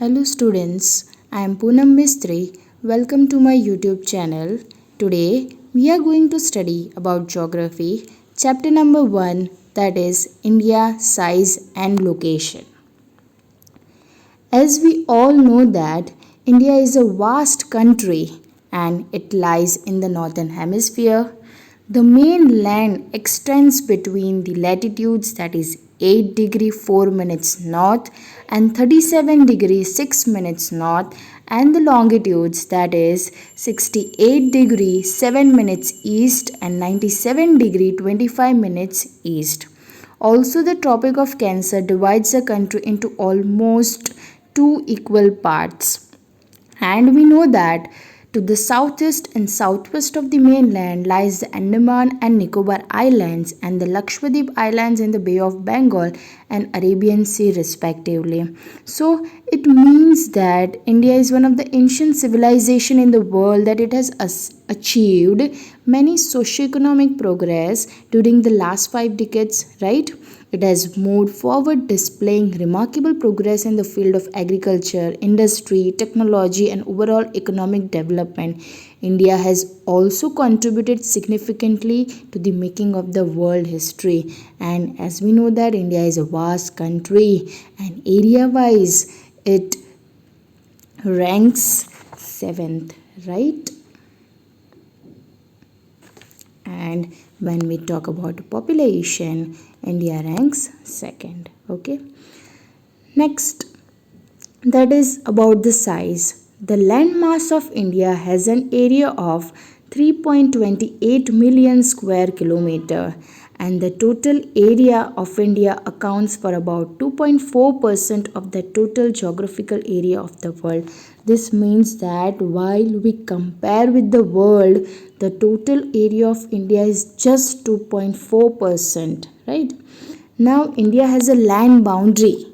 Hello students, I am Poonam Mistry. Welcome to my YouTube channel. Today we are going to study about geography, chapter number 1, that is India, size and location. As we all know that India is a vast country and it lies in the northern hemisphere. The main land extends between the latitudes, that is 8 degree 4 minutes north and 37 degree 6 minutes north, and the longitudes, that is 68 degree 7 minutes east and 97 degree 25 minutes east. Also, the Tropic of Cancer divides the country into almost two equal parts. And we know that to the southeast and southwest of the mainland lies the Andaman and Nicobar Islands and the Lakshadweep Islands in the Bay of Bengal and Arabian Sea respectively. So it means that India is one of the ancient civilization in the world, that it has achieved many socio-economic progress during the last 5 decades, right? It has moved forward, displaying remarkable progress in the field of agriculture, industry, technology, and overall economic development. India has also contributed significantly to the making of the world history. And as we know that India is a vast country, and area-wise, it ranks 7th, right? And when we talk about population, India ranks 2nd. Okay. Next, that is about the size. The landmass of India has an area of 3.28 million square kilometer, and the total area of India accounts for about 2.4% of the total geographical area of the world. This means that while we compare with the world, the total area of India is just 2.4%, right? Now India has a land boundary.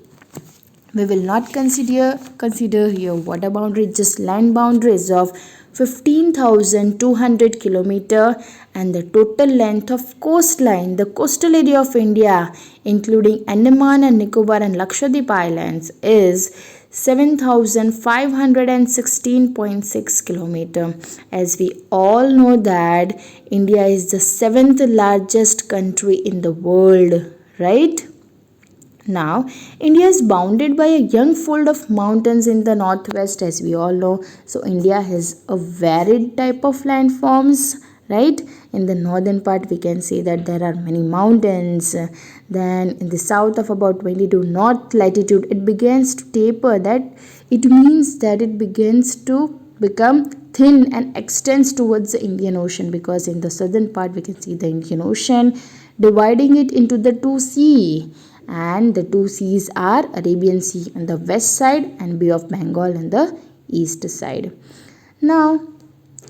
We will not consider here water boundary, just land boundaries of 15,200 kilometer, and the total length of coastline, the coastal area of India including Andaman and Nicobar and Lakshadweep Islands, is 7,516.6 kilometer. As we all know that India is the 7th largest country in the world, right? Now, India is bounded by a young fold of mountains in the northwest, as we all know. So, India has a varied type of landforms, right? In the northern part, we can see that there are many mountains. Then, in the south of about 22 north latitude, it begins to taper. That it means that it begins to become thin and extends towards the Indian Ocean, because in the southern part, we can see the Indian Ocean dividing it into the two seas, and the two seas are Arabian Sea on the west side and Bay of Bengal on the east side. Now,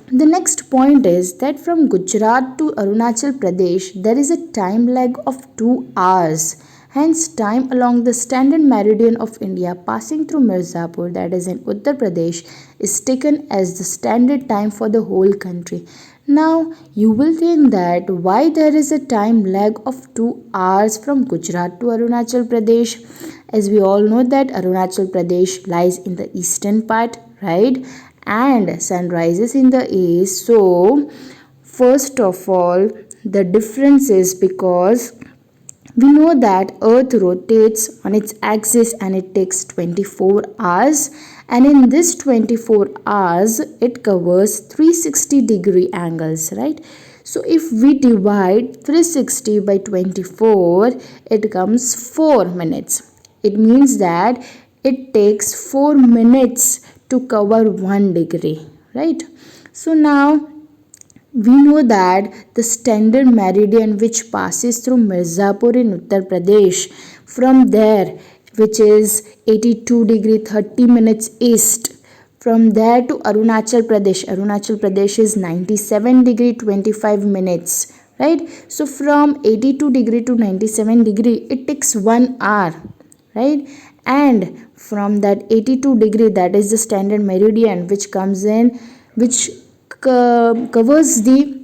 the next point is that from Gujarat to Arunachal Pradesh, there is a time lag of 2 hours. Hence, time along the standard meridian of India passing through Mirzapur, that is in Uttar Pradesh, is taken as the standard time for the whole country. Now, you will think that why there is a time lag of 2 hours from Gujarat to Arunachal Pradesh. As we all know that Arunachal Pradesh lies in the eastern part, right? And sun rises in the east. So, first of all, the difference is because we know that Earth rotates on its axis and it takes 24 hours, and in this 24 hours it covers 360 degree angles, right? So if we divide 360 by 24, it comes 4 minutes. It means that it takes 4 minutes to cover 1 degree, right? So now we know that the standard meridian which passes through Mirzapur in Uttar Pradesh, from there, which is 82 degree 30 minutes east, from there to Arunachal Pradesh is 97 degree 25 minutes, right? So from 82 degree to 97 degree, it takes 1 hour, right? And from that 82 degree, that is the standard meridian which comes in, which covers the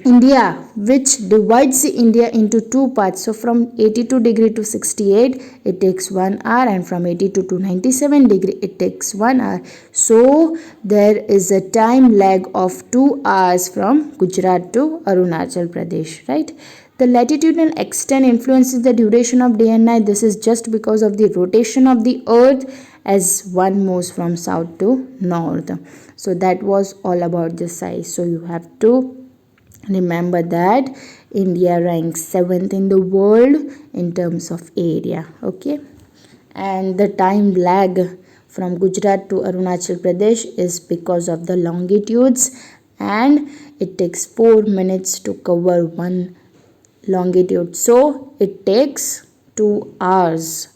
India, which divides the India into two parts. So from 82 degree to 68, it takes 1 hour, and from 82 to 97 degree, it takes 1 hour. So there is a time lag of 2 hours from Gujarat to Arunachal Pradesh, right? The latitudinal extent influences the duration of day and night. This is just because of the rotation of the earth as one moves from south to north. So that was all about the size. So you have to remember that India ranks 7th in the world in terms of area. Okay, and the time lag from Gujarat to Arunachal Pradesh is because of the longitudes, and it takes 4 minutes to cover one longitude. So it takes 2 hours,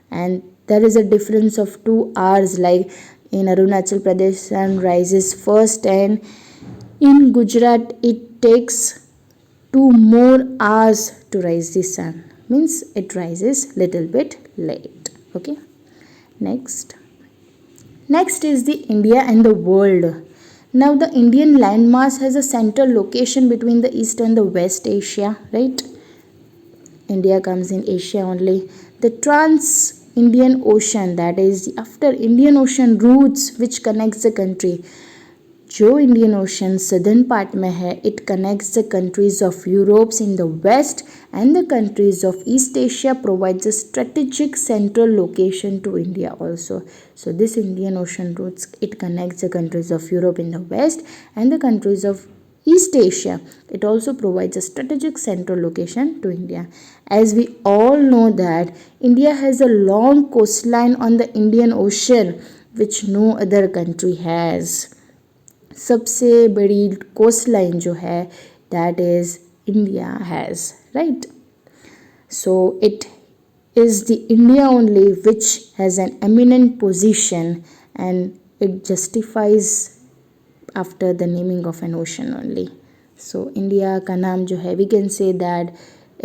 and there is a difference of 2 hours. Like in Arunachal Pradesh, sun rises first, and in Gujarat, it takes 2 more hours to rise the sun. Means it rises little bit late. Okay. Next is the India and the world. Now the Indian landmass has a central location between the East and the West Asia, right? India comes in Asia only. The Trans-Indian Ocean, that is after Indian Ocean routes which connects the country. जो Indian ocean southern part में है, it connects the countries of Europes in the west and the countries of East Asia, provides a strategic central location to India also. So this Indian Ocean routes, it connects the countries of Europe in the west and the countries of East Asia. It also provides a strategic central location to India. As we all know that India has a long coastline on the Indian Ocean which no other country has. सबसे बड़ी coast line जो है that is India has, right? So it is the India only which has an eminent position, and it justifies after the naming of an ocean only. So India का नाम जो है, we can say that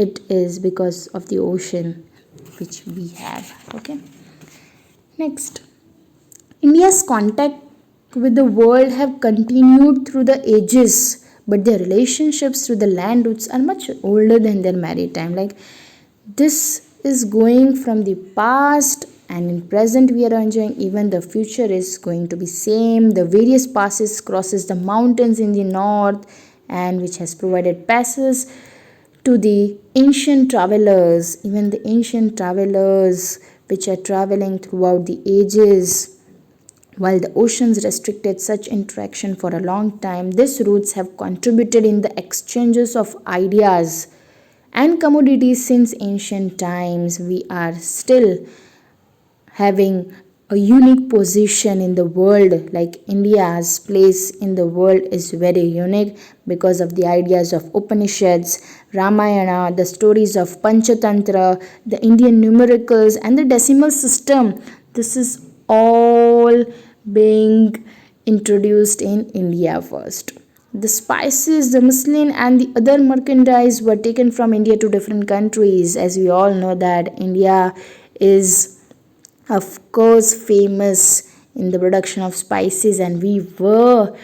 it is because of the ocean which we have. Okay. Next, India's contact with the world have continued through the ages, but their relationships through the land routes are much older than their maritime. Like this is going from the past, and in present we are enjoying. Even the future is going to be same. The various passes crosses the mountains in the north, and which has provided passes to the ancient travelers. Even the ancient travelers which are traveling throughout the ages. While the oceans restricted such interaction for a long time, these routes have contributed in the exchanges of ideas and commodities since ancient times. We are still having a unique position in the world. Like India's place in the world is very unique because of the ideas of Upanishads, Ramayana, the stories of Panchatantra, the Indian numericals, and the decimal system. This is all being introduced in India first. The spices, the muslin, and the other merchandise were taken from India to different countries. As we all know that India is of course famous in the production of spices, and we were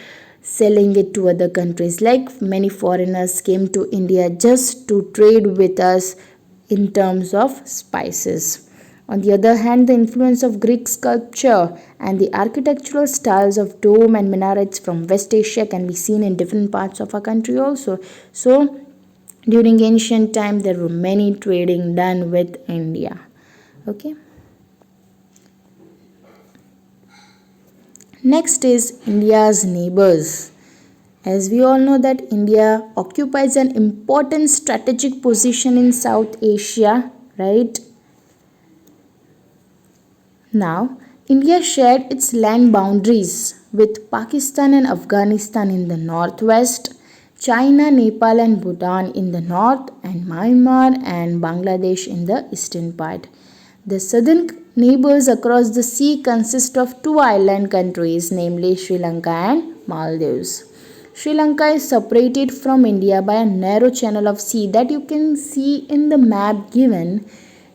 selling it to other countries. Like many foreigners came to India just to trade with us in terms of spices. On the other hand, the influence of Greek sculpture and the architectural styles of dome and minarets from West Asia can be seen in different parts of our country also. So, during ancient time, there were many trading done with India. Okay. Next is India's neighbors. As we all know that India occupies an important strategic position in South Asia, right? Now, India shared its land boundaries with Pakistan and Afghanistan in the northwest, China, Nepal, and Bhutan in the north, and Myanmar and Bangladesh in the eastern part. The southern neighbors across the sea consist of two island countries, namely Sri Lanka and Maldives. Sri Lanka is separated from India by a narrow channel of sea that you can see in the map given.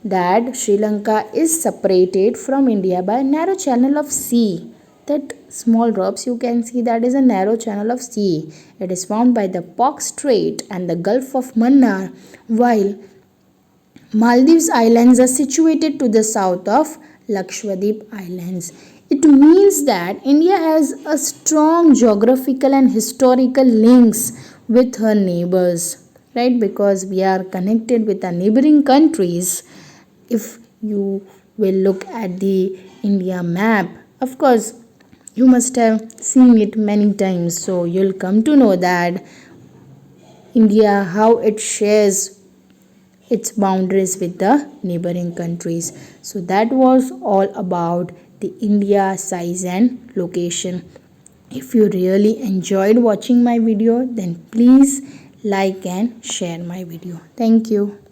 That Sri Lanka is separated from India by a narrow channel of sea. that small drops you can see, that is a narrow channel of sea. It is formed by the Pak Strait and the Gulf of Mannar, while Maldives Islands are situated to the south of Lakshadweep Islands. It means that India has a strong geographical and historical links with her neighbors, right? Because we are connected with our neighboring countries. If you will look at the India map, of course, you must have seen it many times, so you'll come to know that India, how it shares its boundaries with the neighboring countries. So that was all about the India size and location. If you really enjoyed watching my video, then please like and share my video. Thank you.